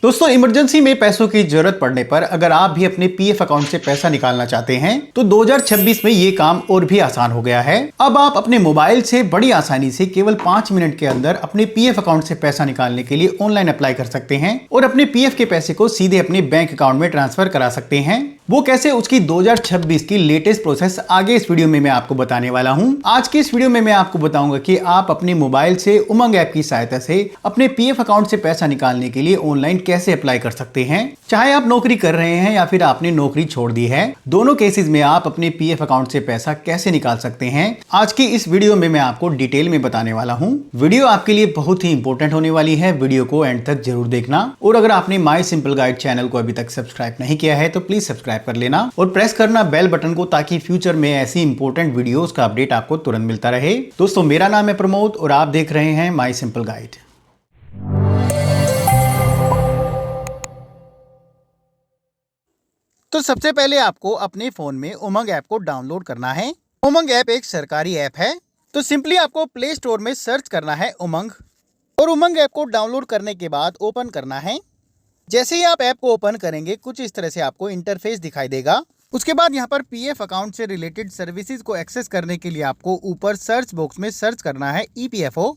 दोस्तों, इमरजेंसी में पैसों की जरूरत पड़ने पर अगर आप भी अपने पीएफ अकाउंट से पैसा निकालना चाहते हैं तो 2026 में ये काम और भी आसान हो गया है। अब आप अपने मोबाइल से बड़ी आसानी से केवल 5 मिनट के अंदर अपने पीएफ अकाउंट से पैसा निकालने के लिए ऑनलाइन अप्लाई कर सकते हैं और अपने पीएफ के पैसे को सीधे अपने बैंक अकाउंट में ट्रांसफर करा सकते हैं। वो कैसे, उसकी 2026 की लेटेस्ट प्रोसेस आगे इस वीडियो में मैं आपको बताने वाला हूं। आज की इस वीडियो में मैं आपको बताऊंगा कि आप अपने मोबाइल से उमंग ऐप की सहायता से अपने पीएफ अकाउंट से पैसा निकालने के लिए ऑनलाइन कैसे अप्लाई कर सकते हैं। चाहे आप नौकरी कर रहे हैं या फिर आपने नौकरी छोड़ दी है, दोनों केसेस में आप अपने पीएफ अकाउंट से पैसा कैसे निकाल सकते हैं, आज की इस वीडियो में मैं आपको डिटेल में बताने वाला हूं। वीडियो आपके लिए बहुत ही इंपॉर्टेंट होने वाली है, वीडियो को एंड तक जरूर देखना। और अगर आपने माई सिंपल गाइड चैनल को अभी तक सब्सक्राइब नहीं किया है तो प्लीज सब्सक्राइब कर लेना और प्रेस करना बेल बटन को, ताकि फ्यूचर में ऐसी इंपॉर्टेंट वीडियोस का अपडेट आपको तुरंत मिलता रहे। दोस्तों, मेरा नाम है प्रमोद और आप देख रहे हैं माई सिंपल गाइड। तो सबसे पहले आपको अपने फोन में उमंग ऐप को डाउनलोड करना है। उमंग ऐप एक सरकारी ऐप है, तो सिंपली आपको प्ले स्टोर में सर्च करना है उमंग और उमंग ऐप को डाउनलोड करने के बाद ओपन करना है। जैसे ही आप ऐप को ओपन करेंगे कुछ इस तरह से आपको इंटरफेस दिखाई देगा। उसके बाद यहाँ पर पीएफ अकाउंट से रिलेटेड सर्विसेज को एक्सेस करने के लिए आपको ऊपर सर्च बॉक्स में सर्च करना है ईपीएफओ।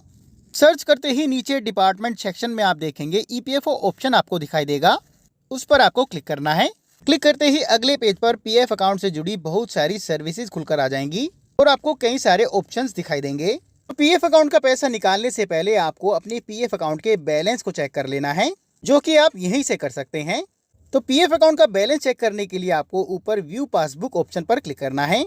सर्च करते ही नीचे डिपार्टमेंट सेक्शन में आप देखेंगे ईपीएफओ ऑप्शन आपको दिखाई देगा, उस पर आपको क्लिक करना है। क्लिक करते ही अगले पेज पर पीएफ अकाउंट से जुड़ी बहुत सारी सर्विसेज खुलकर आ जाएंगी और आपको कई सारे ऑप्शंस दिखाई देंगे। तो पीएफ अकाउंट का पैसा निकालने से पहले आपको अपने पीएफ अकाउंट के बैलेंस को चेक कर लेना है, जो कि आप यहीं से कर सकते हैं। तो पीएफ अकाउंट का बैलेंस चेक करने के लिए आपको ऊपर व्यू पासबुक ऑप्शन पर क्लिक करना है।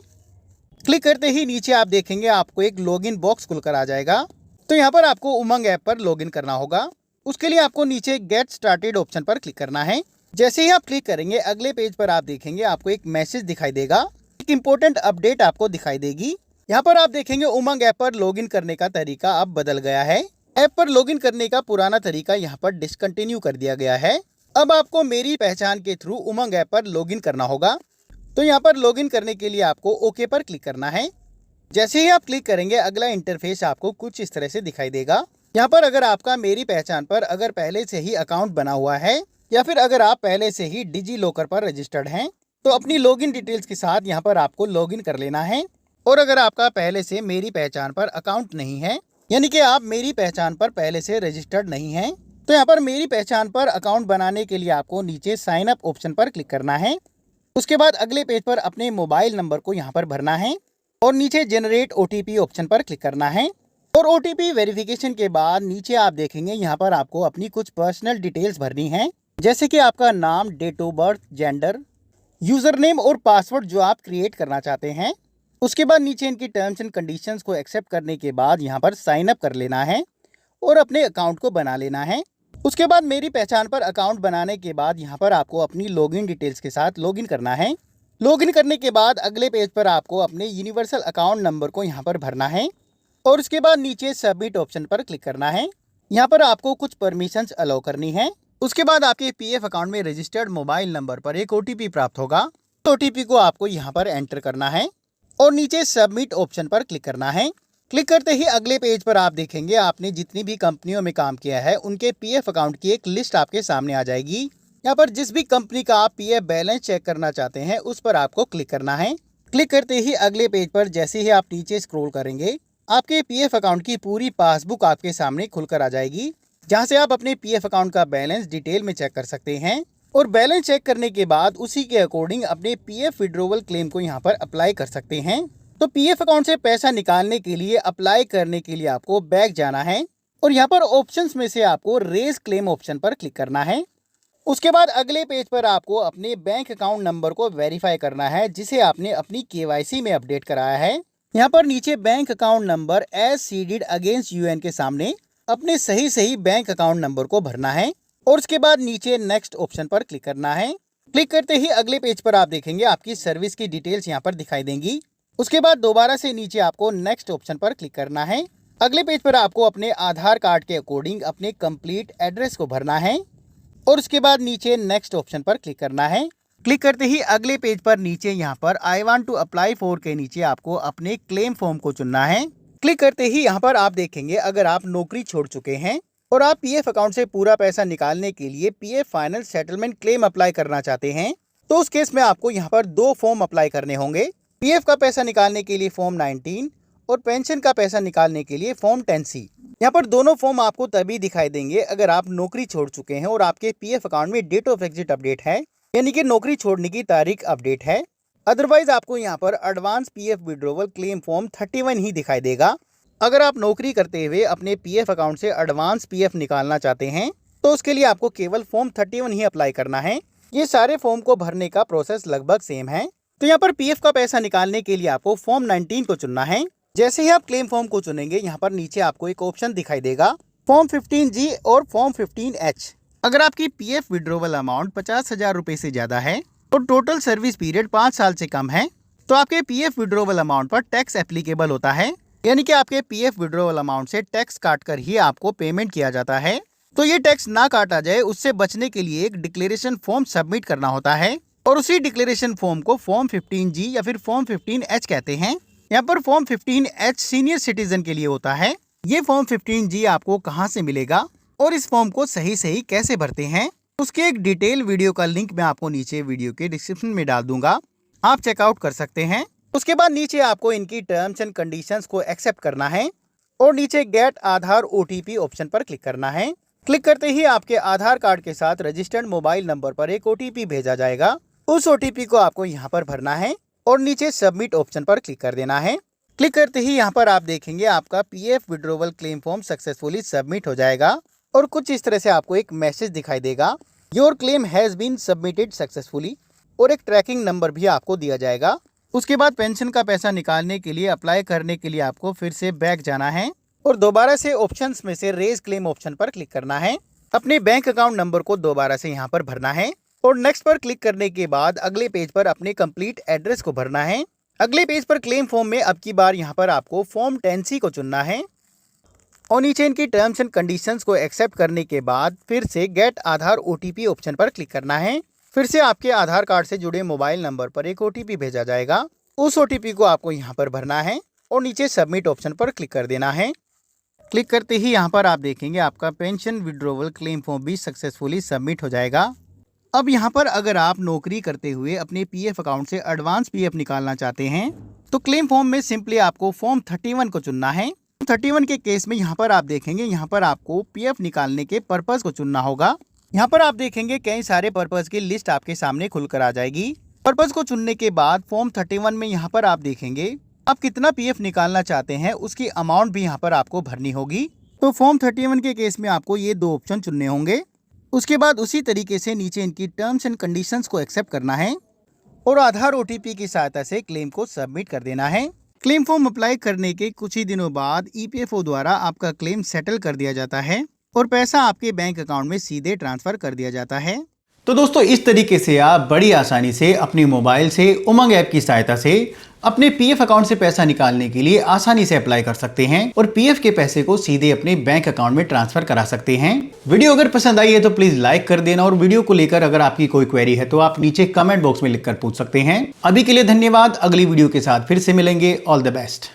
क्लिक करते ही नीचे आप देखेंगे आपको एक लॉगिन बॉक्स खुलकर आ जाएगा। तो यहाँ पर आपको उमंग ऐप पर लॉगिन करना होगा। उसके लिए आपको नीचे गेट स्टार्टेड ऑप्शन पर क्लिक करना है। जैसे ही आप क्लिक करेंगे अगले पेज पर आप देखेंगे आपको एक मैसेज दिखाई देगा, एक इंपॉर्टेंट अपडेट आपको दिखाई देगी। यहाँ पर आप देखेंगे उमंग ऐप पर लॉगिन करने का तरीका अब बदल गया है। ऐप पर लॉगिन करने का पुराना तरीका यहाँ पर डिसकंटिन्यू कर दिया गया है। अब आपको मेरी पहचान के थ्रू उमंग ऐप पर लॉगिन करना होगा। तो यहाँ पर लॉगिन करने के लिए आपको ओके पर क्लिक करना है। जैसे ही आप क्लिक करेंगे अगला इंटरफेस आपको कुछ इस तरह से दिखाई देगा। यहाँ पर अगर आपका मेरी पहचान पर अगर पहले से ही अकाउंट बना हुआ है या फिर अगर आप पहले से ही डिजी लॉकर पर रजिस्टर्ड हैं तो अपनी लॉगिन डिटेल्स के साथ यहाँ पर आपको लॉगिन कर लेना है। और अगर आपका पहले से मेरी पहचान पर अकाउंट नहीं है, यानी कि आप मेरी पहचान पर पहले से रजिस्टर्ड नहीं हैं, तो यहाँ पर मेरी पहचान पर अकाउंट बनाने के लिए आपको नीचे साइन अप ऑप्शन पर क्लिक करना है। उसके बाद अगले पेज पर अपने मोबाइल नंबर को यहाँ पर भरना है और नीचे जनरेट ओटीपी ऑप्शन पर क्लिक करना है। और ओटीपी वेरिफिकेशन के बाद नीचे आप देखेंगे यहाँ पर आपको अपनी कुछ पर्सनल डिटेल्स भरनी है, जैसे कि आपका नाम, date of birth, gender, user name और पासवर्ड जो आप क्रिएट करना चाहते हैं। उसके बाद नीचे इनकी टर्म्स एंड कंडीशंस को एक्सेप्ट करने के बाद यहाँ पर साइन अप कर लेना है और अपने अकाउंट को बना लेना है। उसके बाद मेरी पहचान पर अकाउंट बनाने के बाद यहाँ पर आपको अपनी लॉगिन डिटेल्स के साथ लॉगिन करना है। लॉगिन करने के बाद अगले पेज पर आपको अपने यूनिवर्सल अकाउंट नंबर को यहाँ पर भरना है और उसके बाद नीचे सबमिट ऑप्शन पर क्लिक करना है। यहाँ पर आपको कुछ परमिशंस अलाउ करनी है। उसके बाद आपके पीएफ अकाउंट में रजिस्टर्ड मोबाइल नंबर पर एक ओटीपी प्राप्त होगा। तो ओटीपी को आपको यहाँ पर एंटर करना है और नीचे सबमिट ऑप्शन पर क्लिक करना है। क्लिक करते ही अगले पेज पर आप देखेंगे आपने जितनी भी कंपनियों में काम किया है उनके पीएफ अकाउंट की एक लिस्ट आपके सामने आ जाएगी। यहाँ पर जिस भी कंपनी का आप पीएफ बैलेंस चेक करना चाहते हैं उस पर आपको क्लिक करना है। क्लिक करते ही अगले पेज पर जैसे ही आप नीचे स्क्रॉल करेंगे आपके पीएफ अकाउंट की पूरी पासबुक आपके सामने खुलकर आ जाएगी, जहाँ से आप अपने पीएफ अकाउंट का बैलेंस डिटेल में चेक कर सकते हैं। और बैलेंस चेक करने के बाद उसी के अकॉर्डिंग अपने पीएफ विड्रॉवल क्लेम को यहाँ पर अप्लाई कर सकते हैं। तो पीएफ अकाउंट से पैसा निकालने के लिए अप्लाई करने के लिए आपको बैक जाना है और यहाँ पर ऑप्शंस में से आपको रेज क्लेम ऑप्शन पर क्लिक करना है। उसके बाद अगले पेज पर आपको अपने बैंक अकाउंट नंबर को वेरीफाई करना है, जिसे आपने अपनी केवाईसी में अपडेट कराया है। यहाँ पर नीचे bank account number as seeded against UN के सामने अपने सही बैंक अकाउंट नंबर को भरना है और उसके बाद नीचे नेक्स्ट ऑप्शन पर क्लिक करना है। क्लिक करते ही अगले पेज पर आप देखेंगे आपकी सर्विस की डिटेल्स यहाँ पर दिखाई देंगी। उसके बाद दोबारा से नीचे आपको नेक्स्ट ऑप्शन पर क्लिक करना है। अगले पेज पर आपको अपने आधार कार्ड के अकॉर्डिंग अपने कंप्लीट एड्रेस को भरना है और उसके बाद नीचे नेक्स्ट ऑप्शन पर क्लिक करना है। क्लिक करते ही अगले पेज पर नीचे यहाँ पर I want to apply for के नीचे आपको अपने क्लेम फॉर्म को चुनना है। क्लिक करते ही यहाँ पर आप देखेंगे अगर आप नौकरी छोड़ चुके हैं और आप पीएफ अकाउंट से पूरा पैसा निकालने के लिए PF final settlement claim apply करना चाहते हैं, तो उस केस में आपको यहाँ पर 2 फॉर्म अप्लाई करने होंगे। पीएफ का पैसा निकालने के लिए फॉर्म 19 और पेंशन का पैसा निकालने के लिए फॉर्म 10C। यहाँ पर दोनों फॉर्म आपको तभी दिखाई देंगे अगर आप नौकरी छोड़ चुके हैं और आपके पीएफ अकाउंट में डेट ऑफ एग्जिट अपडेट है, यानी कि नौकरी छोड़ने की तारीख अपडेट है। अदरवाइज आपको यहाँ पर advance PF withdrawal claim form 31 ही दिखाई देगा। अगर आप नौकरी करते हुए अपने पीएफ अकाउंट से एडवांस पीएफ निकालना चाहते हैं तो उसके लिए आपको केवल फॉर्म 31 ही अप्लाई करना है। ये सारे फॉर्म को भरने का प्रोसेस लगभग सेम है। तो यहाँ पर पीएफ का पैसा निकालने के लिए आपको फॉर्म 19 को चुनना है। जैसे ही आप क्लेम फॉर्म को चुनेंगे, यहाँ पर नीचे आपको एक ऑप्शन दिखाई देगा फॉर्म 15G और फॉर्म 15H। अगर आपकी पीएफ विड्रॉवल अमाउंट 50,000 रुपए से ज्यादा है और टोटल सर्विस पीरियड 5 साल से कम है तो आपके पीएफ विड्रॉवल अमाउंट पर टैक्स एप्लीकेबल होता है, यानी कि आपके पीएफ विड्रॉवल अमाउंट से टैक्स काटकर ही आपको पेमेंट किया जाता है। तो ये टैक्स ना काटा जाए उससे बचने के लिए एक डिक्लेरेशन फॉर्म सबमिट करना होता है और उसी डिक्लेरेशन फॉर्म को फॉर्म 15G या फिर फॉर्म 15H कहते हैं। यहाँ पर फॉर्म 15H सीनियर सिटीजन के लिए होता है। ये फॉर्म 15G आपको कहाँ से मिलेगा और इस फॉर्म को सही कैसे भरते हैं, उसके एक डिटेल वीडियो का लिंक मैं आपको नीचे वीडियो के डिस्क्रिप्शन में डाल दूंगा, आप चेकआउट कर सकते हैं। उसके बाद नीचे आपको इनकी टर्म्स एंड कंडीशंस को एक्सेप्ट करना है और नीचे गेट आधार OTP ऑप्शन पर क्लिक करना है। क्लिक करते ही आपके आधार कार्ड के साथ रजिस्टर्ड मोबाइल नंबर पर एक OTP भेजा जाएगा। उस OTP को आपको यहाँ पर भरना है और नीचे सबमिट ऑप्शन पर क्लिक कर देना है। क्लिक करते ही यहाँ पर आप देखेंगे आपका PF withdrawal claim form successfully submit हो जाएगा और कुछ इस तरह से आपको एक मैसेज दिखाई देगा, your claim has been submitted successfully, और एक ट्रैकिंग नंबर भी आपको दिया जाएगा। उसके बाद पेंशन का पैसा निकालने के लिए अप्लाई करने के लिए आपको फिर से बैक जाना है और दोबारा से ऑप्शंस में से रेज क्लेम ऑप्शन पर क्लिक करना है। अपने बैंक अकाउंट नंबर को दोबारा से यहाँ पर भरना है और नेक्स्ट पर क्लिक करने के बाद अगले पेज पर अपने कंप्लीट एड्रेस को भरना है। अगले पेज पर क्लेम फॉर्म में अब की बार यहाँ पर आपको फॉर्म 10C को चुनना है और नीचे इनकी टर्म्स एंड कंडीशंस को एक्सेप्ट करने के बाद फिर से गेट आधार OTP ऑप्शन पर क्लिक करना है। फिर से आपके आधार कार्ड से जुड़े मोबाइल नंबर पर एक OTP भेजा जाएगा। उस OTP को आपको यहाँ पर भरना है और नीचे सबमिट ऑप्शन पर क्लिक कर देना है। क्लिक करते ही यहाँ पर आप देखेंगे आपका पेंशन विड्रॉवल क्लेम फॉर्म भी सक्सेसफुली सबमिट हो जाएगा। अब यहाँ पर अगर आप नौकरी करते हुए अपने पीएफ अकाउंट से एडवांस पीएफ निकालना चाहते हैं तो क्लेम फॉर्म में सिंपली आपको फॉर्म 31 को चुनना है। 31 के केस में यहाँ पर आप देखेंगे यहाँ पर आपको पीएफ निकालने के पर्पस को चुनना होगा। यहाँ पर आप देखेंगे कई सारे पर्पस की लिस्ट आपके सामने खुलकर आ जाएगी। पर्पस को चुनने के बाद फॉर्म 31 में यहाँ पर आप देखेंगे आप कितना पीएफ निकालना चाहते हैं उसकी अमाउंट भी यहाँ पर आपको भरनी होगी। तो फॉर्म 31 के केस में आपको ये 2 ऑप्शन चुनने होंगे। उसके बाद उसी तरीके से नीचे इनकी टर्म्स एंड कंडीशंस को एक्सेप्ट करना है और आधार OTP की सहायता से क्लेम को सबमिट कर देना है। क्लेम फॉर्म अप्लाई करने के कुछ ही दिनों बाद EPFO द्वारा आपका क्लेम सेटल कर दिया जाता है और पैसा आपके बैंक अकाउंट में सीधे ट्रांसफर कर दिया जाता है। तो दोस्तों इस तरीके से आप बड़ी आसानी से अपने मोबाइल से उमंग ऐप की सहायता से अपने पीएफ अकाउंट से पैसा निकालने के लिए आसानी से अप्लाई कर सकते हैं और पीएफ के पैसे को सीधे अपने बैंक अकाउंट में ट्रांसफर करा सकते हैं। वीडियो अगर पसंद आई है तो प्लीज लाइक कर देना और वीडियो को लेकर अगर आपकी कोई क्वेरी है तो आप नीचे कमेंट बॉक्स में लिखकर पूछ सकते हैं। अभी के लिए धन्यवाद। अगली वीडियो के साथ फिर से मिलेंगे। All the best.